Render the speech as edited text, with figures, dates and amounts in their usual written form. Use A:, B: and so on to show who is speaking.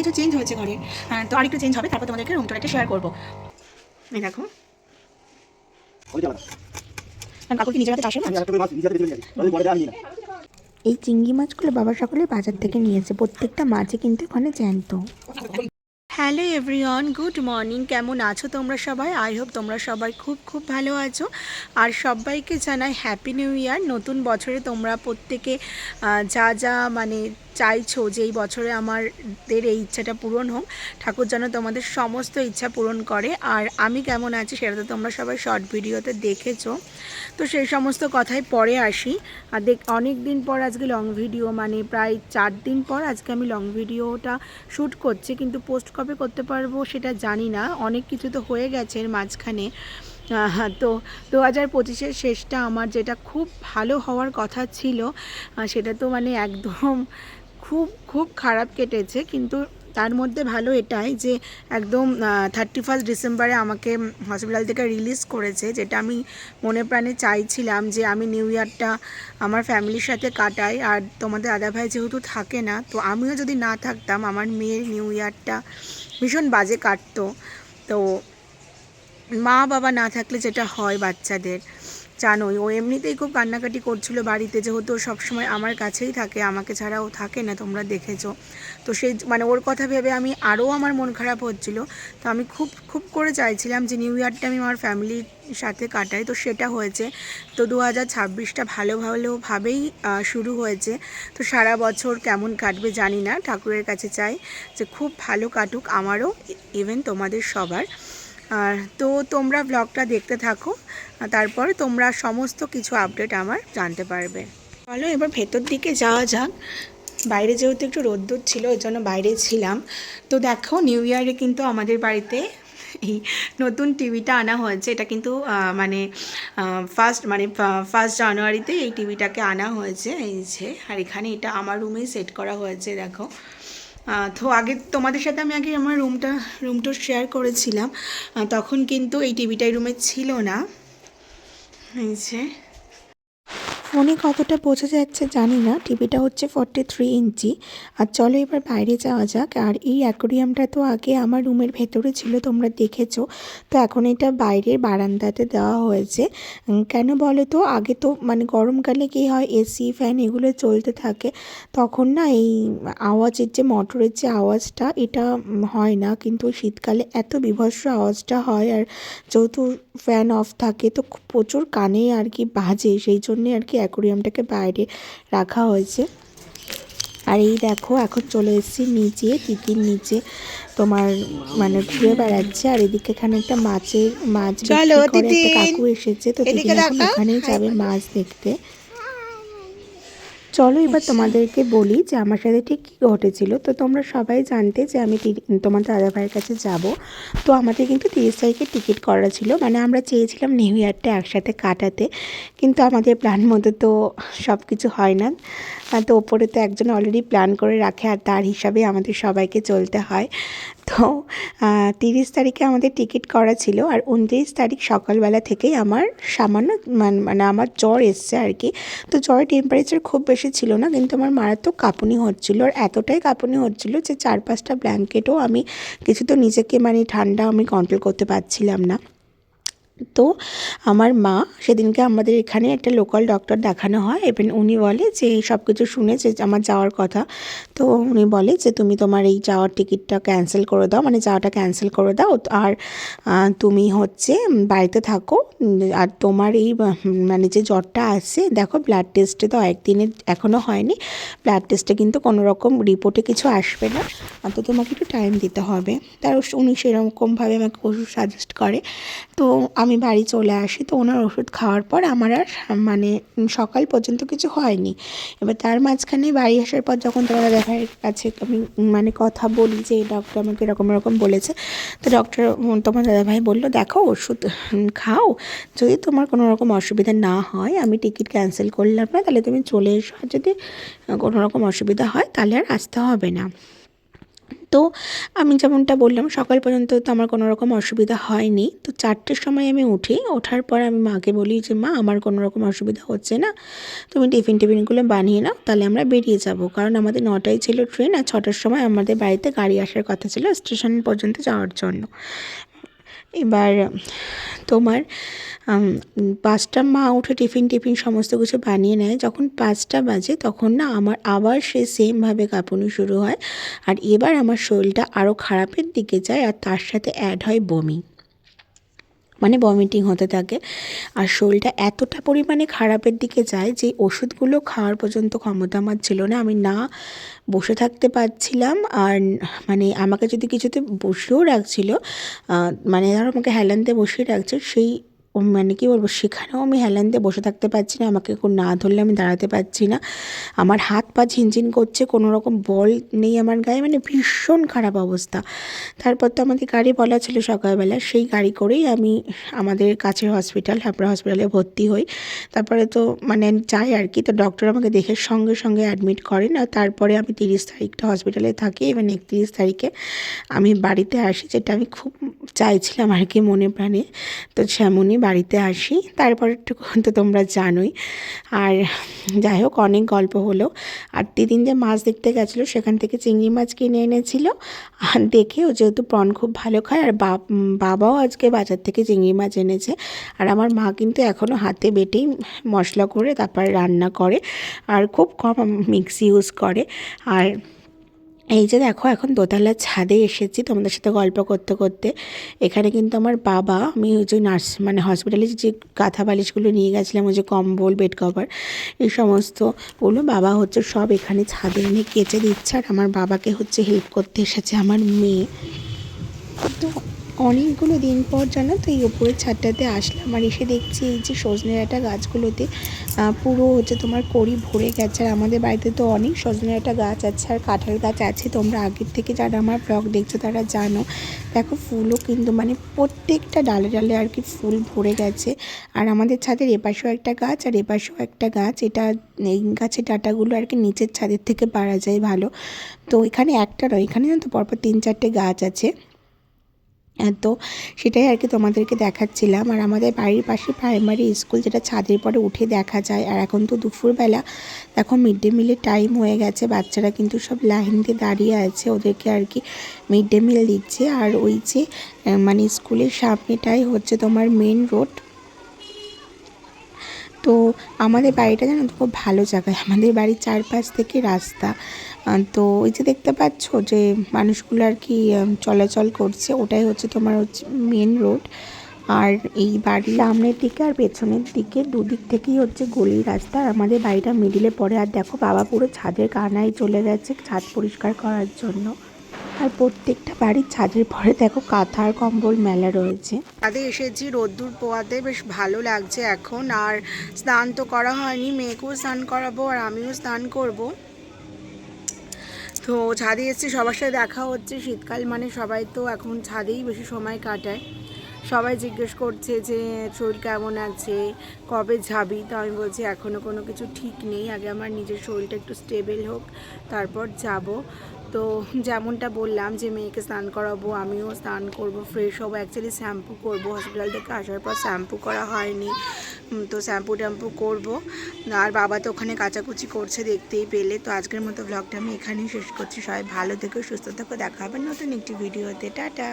A: কিছু চেঞ্জ হয়েছে ঘরে, তো আরেকটু চেঞ্জ হবে, তারপর তোমাদেরকে রুম টুরটা শেয়ার করবো। এই দেখো কাকু কি নিজের হাতে চাষের মাছ।
B: এই চিংড়ি মাছগুলো বাবা সকলে বাজার থেকে নিয়েছে, প্রত্যেকটা মাছই কিন্তু এখানে জ্যান্ত।
A: Hello everyone, good morning. কেমন আছো তোমরা সবাই? আই হোপ তোমরা সবাই খুব খুব ভালো আছো। আর সবাইকে জানাই হ্যাপি নিউ ইয়ার। নতুন বছরে তোমরা প্রত্যেকে যা যা মানে চাইছো যে এই বছরে আমাদের এই ইচ্ছাটা পূরণ হোক, ঠাকুর যেন তোমাদের সমস্ত ইচ্ছা পূরণ করে। আর আমি কেমন আছি সেটা তো তোমরা সবাই শর্ট ভিডিওতে দেখেছো, তো সেই সমস্ত কথাই পরে আসি। আর অনেক দিন পর আজকে লং ভিডিও, মানে প্রায় 4 দিন পর আজকে আমি লং ভিডিওটা শ্যুট করছি, কিন্তু পোস্ট কবে করতে পারবো সেটা জানি না। অনেক কিছু তো হয়ে গেছে এর মাঝখানে। তো 2025-এর শেষটা আমার যেটা খুব ভালো হওয়ার কথা ছিল, সেটা তো মানে একদম খুব খুব খারাপ কেটেছে। কিন্তু তার মধ্যে ভালো এটাই যে একদম 31 ডিসেম্বরে আমাকে হসপিটাল থেকে রিলিজ করেছে, যেটা আমি মনে প্রাণে চাইছিলাম যে আমি নিউ ইয়ারটা আমার ফ্যামিলির সাথে কাটাই। আর তোমাদের দাদাভাই যেহেতু থাকে না, তো আমিও যদি না থাকতাম আমার মেয়ের নিউ ইয়ারটা ভীষণ বাজে কাটতো। তো মা বাবা না থাকলে যেটা হয় বাচ্চাদের, জানোই, ও এমনিতেই খুব কান্নাকাটি করছিল বাড়িতে, যেহেতু ও সবসময় আমার কাছেই থাকে, আমাকে ছাড়া ও থাকে না, তোমরা দেখেছো। তো সেই মানে ওর কথা ভেবে আমি আরও আমার মন খারাপ হচ্ছিল। তো আমি খুব খুব করে চাইছিলাম যে নিউ ইয়ারটা আমি আমার ফ্যামিলির সাথে কাটাই। তো সেটা হয়েছে। তো 2026টা ভালো ভালোভাবেই শুরু হয়েছে। তো সারা বছর কেমন কাটবে জানি না, ঠাকুরের কাছে চাই যে খুব ভালো কাটুক আমারও, ইভেন তোমাদের সবার। তো তোমরা ব্লগটা দেখতে থাকো, তারপর তোমরা সমস্ত কিছু আপডেট আমার জানতে পারবে। চলো এবার ভেতর দিকে যাওয়া যাক। বাইরে যেহেতু একটু রোদ্দুর ছিল, ওই জন্য বাইরে ছিলাম। তো দেখো নিউ ইয়ারে কিন্তু আমাদের বাড়িতে এই নতুন টিভিটা আনা হয়েছে। এটা কিন্তু ফার্স্ট জানুয়ারিতে এই টিভিটাকে আনা হয়েছে, এই যে। আর এখানে এটা আমার রুমেই সেট করা হয়েছে, দেখো। তো আগে তোমাদের সাথে আমি আগে আমার রুমটা শেয়ার করেছিলাম, তখন কিন্তু এই টিভিটা এই রুমে ছিল না, এই যে।
B: ফোনে কতটা বোঝা যাচ্ছে জানি না, টিভিটা হচ্ছে 43 ইঞ্চি। আর চলো এবার বাইরে যাওয়া যাক। আর এই অ্যাকোরিয়ামটা তো আগে আমার রুমের ভেতরে ছিল, তোমরা দেখেছো। তো এখন এটা বাইরের বারান্দাতে দেওয়া হয়েছে। কেন বলো তো, আগে তো মানে গরমকালে কী হয়, এসি ফ্যান এগুলো চলতে থাকে, তখন না এই আওয়াজের যে মোটরের যে আওয়াজটা, এটা হয় না। কিন্তু শীতকালে এত বীভৎস আওয়াজটা হয়। আর যেহেতু ফ্যান অফ থাকে তো প্রচুর কানে আর কি বাজে, সেই জন্যে আর কি অ্যাকোরিয়ামটাকে বাইরে রাখা হয়েছে। আর এই দেখো এখন চলে এসেছি নিচে, তিতির নিচে তোমার মানে ঘুরে বেড়াচ্ছে। আর এদিকে এখানে একটা মাছ বিক্রি করে একটা কাকু এসেছে, তো তিতির এখন ওখানেই যাবে মাছ দেখতে। চলো এবার তোমাদেরকে বলি যে আমার সাথে ঠিক কী ঘটেছিল। তো তোমরা সবাই জানতে যে আমি তোমার দাদাভাইয়ের কাছে যাব। তো আমাদের কিন্তু 30 তারিখে টিকিট করা ছিল, মানে আমরা চেয়েছিলাম নিউ ইয়ারটা একসাথে কাটাতে, কিন্তু আমাদের প্ল্যান মতো তো সব কিছু হয় না। তো ওপরে তো একজন অলরেডি প্ল্যান করে রাখে, আর তার হিসাবে আমাদের সবাইকে চলতে হয়। তো 30 তারিখে আমাদের টিকিট করা ছিল। আর 29 তারিখ সকালবেলা থেকেই আমার সামান্য মানে আমার জ্বর এসছে আর কি। তো জ্বরের টেম্পারেচার খুব বেশি ছিল না, কিন্তু আমার মারাত্মক কাঁপুনি হচ্ছিল। আর এতটাই কাঁপুনি হচ্ছিল যে 4-5টা ব্ল্যাঙ্কেটও আমি কিছু তো নিজেকে মানে ঠান্ডা আমি কন্ট্রোল করতে পারছিলাম না। তো আমার মা সেদিনকে আমাদের এখানে একটা লোকাল ডক্টর দেখানো হয়, এবং উনি বলে যে সব কিছু শুনে যে আমার যাওয়ার কথা। তো উনি বলে যে তুমি তোমার এই যাওয়ার টিকিটটা ক্যান্সেল করে দাও, মানে যাওয়াটা ক্যান্সেল করে দাও। আর তুমি হচ্ছে বাড়িতে থাকো। আর তোমার এই মানে যে জ্বরটা আসছে, দেখো ব্লাড টেস্টে তো একদিনে এখনও হয়নি, ব্লাড টেস্টে কিন্তু কোনো রকম রিপোর্টে কিছু আসবে না, তো তোমাকে একটু টাইম দিতে হবে। তার উনি সেরকমভাবে আমাকে ওষুধ সাজেস্ট করে। তো আমি বাড়ি চলে আসি। তো ওনার ওষুধ খাওয়ার পর আমার আর মানে সকাল পর্যন্ত কিছু হয়নি। এবার তার মাঝখানে বাড়ি আসার পর যখন তোমার দাদাভাইয়ের কাছে আমি মানে কথা বলি যে ডক্টর আমাকে এরকম এরকম বলেছে, তো ডক্টর তোমার দাদাভাই বললো দেখো ওষুধ খাও, যদি তোমার কোনো রকম অসুবিধা না হয় আমি টিকিট ক্যান্সেল করলাম না, তাহলে তুমি চলে এসো। আর যদি কোনো রকম অসুবিধা হয় তাহলে আর আসতে হবে না। তো আমি যেমনটা বললাম সকাল পর্যন্ত তো আমার কোনো রকম অসুবিধা হয়নি। তো 4টের সময় আমি উঠি। ওঠার পর আমি মাকে বলি যে, "মা, আমার কোনো রকম অসুবিধা হচ্ছে না। তুমি টিফিনগুলো বানিয়ে নাও, তাহলে আমরা বেরিয়ে যাব।" কারণ আমাদের 9টায় ছিল ট্রেন আর 6টার সময় আমাদের বাড়িতে গাড়ি আসার কথা ছিল স্টেশন পর্যন্ত যাওয়ার জন্য। এবার তোমার 5টা মা উঠে টিফিন সমস্ত কিছু বানিয়ে নেয়। যখন 5টা বাজে তখন না আমার আবার সেই সেমভাবে কাঁপুনি শুরু হয়। আর এবার আমার শরীরটা আরও খারাপের দিকে যায় আর তার সাথে অ্যাড হয় বমি। মানে ভমিটিং হতে থাকে আর শরীরটা এতটা পরিমাণে খারাপের দিকে যায় যে ওষুধগুলো খাওয়ার পর্যন্ত ক্ষমতা আমার ছিল না। আমি না বসে থাকতে পারছিলাম আর মানে আমাকে যদি কিছুতে বসিয়েও রাখছিল, মানে ধরো আমাকে হেলান দিয়ে বসিয়ে রাখছে, সেই মানে কী বলবো, সেখানেও আমি হেলান দিয়ে বসে থাকতে পারছি না। আমাকে কেউ না ধরলে আমি দাঁড়াতে পারছি না। আমার হাত পা ঝিনঝিন করছে, কোনো রকম বল নেই আমার গায়ে, মানে ভীষণ খারাপ অবস্থা। তারপর তো আমাদের গাড়ি বলা ছিল সকালবেলা, সেই গাড়ি করেই আমি আমাদের কাছের হসপিটাল হাবড়া হসপিটালে ভর্তি হই। তারপরে তো মানে যাই আর কি, তো ডক্টর আমাকে দেখে সঙ্গে সঙ্গে অ্যাডমিট করেন আর তারপরে আমি 30 তারিখটা হসপিটালে থাকি এবং 31 তারিখে আমি বাড়িতে আসি, যেটা আমি খুব চাইছিলাম আর কি মনে প্রাণে। তো সেমনই বাড়িতে আসি। তারপর একটু তো তোমরা জানোই। আর যাই হোক, অনেক গল্প হলো। আর দিদিন যে মাছ দেখতে গেছিলো সেখান থেকে চিংড়ি মাছ কিনে এনেছিল আর দেখেও, যেহেতু প্রন খুব ভালো খায় আর বাবাও আজকে বাজার থেকে চিংড়ি মাছ এনেছে। আর আমার মা কিন্তু এখনও হাতে বেটেই মশলা করে তারপর রান্না করে আর খুব কম মিক্সি ইউজ করে। আর এই যে দেখো, এখন দোতলার ছাদে এসেছি তোমাদের সাথে গল্প করতে করতে। এখানে কিন্তু আমার বাবা, আমি ওই যে মানে হসপিটালে যে কাঁথা বালিশগুলো নিয়ে গেছিলাম, ওই যে কম্বল, বেড কভার, এই সমস্তগুলো বাবা হচ্ছে সব এখানে ছাদে এনে কেচে দিচ্ছে। আর আমার বাবাকে হচ্ছে হেল্প করতে এসেছে আমার মেয়ে। তো অনেকগুলো দিন পর জানো তো এই ওপরের ছাদটাতে আসলাম আর এসে দেখছি এই যে সজনে ডাঁটা গাছগুলোতে পুরো হচ্ছে তোমার কড়ি ভরে গেছে। আর আমাদের বাড়িতে তো অনেক সজনে ডাঁটা গাছ আছে আর কাঁঠাল গাছ আছে, তোমরা আগের থেকে যারা আমার ব্লগ দেখছো তারা জানো। দেখো ফুলও কিন্তু মানে প্রত্যেকটা ডালে ডালে আর কি ফুল ভরে গেছে। আর আমাদের ছাদের এপাশেও একটা গাছ আর এপাশেও একটা গাছ, এটা এই গাছের ডাঁটাগুলো আর কি নিচের ছাদের থেকে পারা যায় ভালো। তো এখানে একটা নয়, এখানে তো পরপর 3-4টে গাছ আছে। তো সেটাই আর কি তোমাদেরকে দেখাচ্ছিলাম। আর আমাদের বাড়ির পাশে প্রাইমারি স্কুল, যেটা ছাদের পরে উঠে দেখা যায়। আর এখন তো দুপুরবেলা, দেখো মিড ডে মিলের টাইম হয়ে গেছে, বাচ্চারা কিন্তু সব লাইন দিয়ে দাঁড়িয়ে আছে, ওদেরকে আর কি মিড ডে মিল দিচ্ছে। আর ওই যে মানে স্কুলের সামনেটাই হচ্ছে তোমার মেন রোড। তো আমাদের বাড়িটা জানো তো খুব ভালো জায়গায়, আমাদের বাড়ির চারপাশ থেকে রাস্তা। তো ওই যে দেখতে পাচ্ছ যে মানুষগুলো আর কি চলাচল করছে, ওটাই হচ্ছে তোমার হচ্ছে মেন রোড। আর এই বাড়ির সামনের দিকে আর পেছনের দিকে দুদিক থেকেই হচ্ছে গলির রাস্তা। আর আমাদের বাড়িটা মিডিলে পড়ে। আর দেখো বাবা পুরো ছাদের কানায় চলে গেছে ছাদ পরিষ্কার করার জন্য। আর প্রত্যেকটা বাড়ির ছাদের পরে দেখো কাঁথা আর কম্বল মেলা রয়েছে।
A: ছাদে এসেছি, রোদ্দুর পোয়াতে বেশ ভালো লাগছে এখন। আর স্নান তো করা হয়নি, মেয়েকেও স্নান করাবো আর আমিও স্নান করব। তো ছাদে এসেছি, সবার সাথে দেখা হচ্ছে। শীতকাল মানে সবাই তো এখন ছাদেই বেশি সময় কাটায়। সবাই জিজ্ঞেস করছে যে শরীর কেমন আছে, কবে যাবি। তো আমি বলছি এখনও কোনো কিছু ঠিক নেই, আগে আমার নিজের শরীরটা একটু স্টেবল হোক, তারপর যাব। তো যেমনটা বললাম যে মেয়েকে স্নান করাবো, আমিও স্নান করব, ফ্রেশ হবো। অ্যাকচুয়ালি শ্যাম্পু করব, হসপিটাল থেকে আসার পর শ্যাম্পু করা হয়নি, তো শ্যাম্পু ট্যাম্পু করবো। আর বাবা তো ওখানে কাচাকুচি করছে, দেখতেই পেলে। তো আজকের মতো ব্লগটা আমি এখানেই শেষ করছি। সবাই ভালো থেকো, সুস্থ থেকো, দেখা হবে নতুন একটি ভিডিওতে। টাটা।